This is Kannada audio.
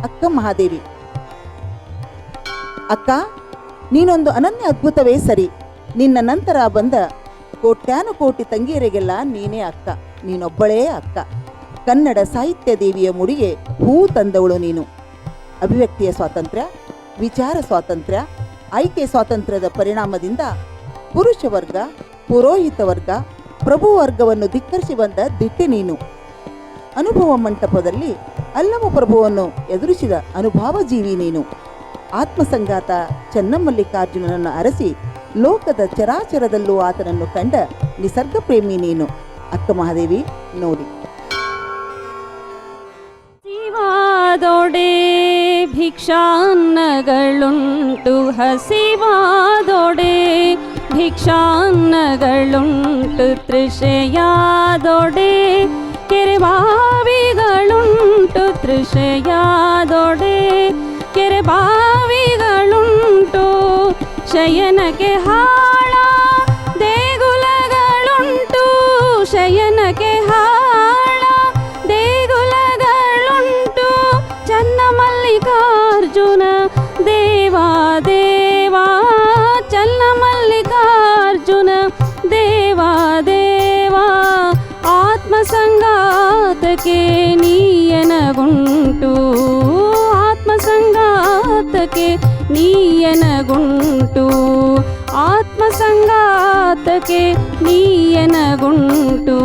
ಅಕ್ಕ ಮಹಾದೇವಿ. ಅಕ್ಕ, ನೀನೊಂದು ಅನನ್ಯ ಅದ್ಭುತವೇ ಸರಿ. ನಿನ್ನ ನಂತರ ಬಂದ ಕೋಟ್ಯಾನುಕೋಟಿ ತಂಗಿಯರಿಗೆಲ್ಲ ನೀನೇ ಅಕ್ಕ, ನೀನೊಬ್ಬಳೇ ಅಕ್ಕ. ಕನ್ನಡ ಸಾಹಿತ್ಯ ದೇವಿಯ ಮುಡಿಗೆ ಹೂ ತಂದವಳು ನೀನು. ಅಭಿವ್ಯಕ್ತಿಯ ಸ್ವಾತಂತ್ರ್ಯ, ವಿಚಾರ ಸ್ವಾತಂತ್ರ್ಯ, ಆಯ್ಕೆ ಸ್ವಾತಂತ್ರ್ಯದ ಪರಿಣಾಮದಿಂದ ಪುರುಷ ವರ್ಗ, ಪುರೋಹಿತ ವರ್ಗ, ಪ್ರಭು ವರ್ಗವನ್ನು ಧಿಕ್ಕರಿಸಿ ಬಂದ ದಿಟ್ಟಿ ನೀನು. ಅನುಭವ ಮಂಟಪದಲ್ಲಿ ಅಲ್ಲಮ ಪ್ರಭುವನ್ನು ಎದುರಿಸಿದ ಅನುಭವ ಜೀವಿ ನೀನು. ಆತ್ಮಸಂಗಾತ ಚೆನ್ನಮಲ್ಲಿಕಾರ್ಜುನನನ್ನು ಅರಸಿ ಲೋಕದ ಚರಾಚರದಲ್ಲೂ ಆತನನ್ನು ಕಂಡ ನಿಸರ್ಗ ಪ್ರೇಮಿ ನೀನು. ಅಕ್ಕ ಮಹಾದೇವಿ ನೋಡಿ. ಹಸಿವಾದೊಡೆ ಭಿಕ್ಷಾನ್ನಗಳುಂಟು, ಹಸಿವಾದೊಡೆ ಭಿಕ್ಷಾನ್ನಗಳುಂಟು, ತೃಷೆಯಾದೊಡೆ ಕೆರೆಬಾವಿಗಳುಂಟು, ತೃಷೆಯಾದೊಡೆ ಕೆರೆಬಾವಿಗಳುಂಟು, ಶಯನಕ್ಕೆ ಹಾಳ ದೇಗುಲಗಳುಂಟು, ಶಯನಕ್ಕೆ ಹಾಳ ದೇಗುಲಗಳುಂಟು, ಚನ್ನಮಲ್ಲಿಕಾರ್ಜುನ ದೇವಾ ದೇವಾ, ಚನ್ನಮಲ್ಲಿಕಾರ್ಜುನ ದೇವಾ ದೇವಾ, ಆತ್ಮಸಂಗಾತಕ್ಕೆ ನೀಯನಗುಂಟು, ಆತ್ಮಸಂಗಾತಕ್ಕೆ ನೀಯನಗುಂಟು, ಆತ್ಮಸಂಗಾತಕ್ಕೆ ನೀಯನಗುಂಟು.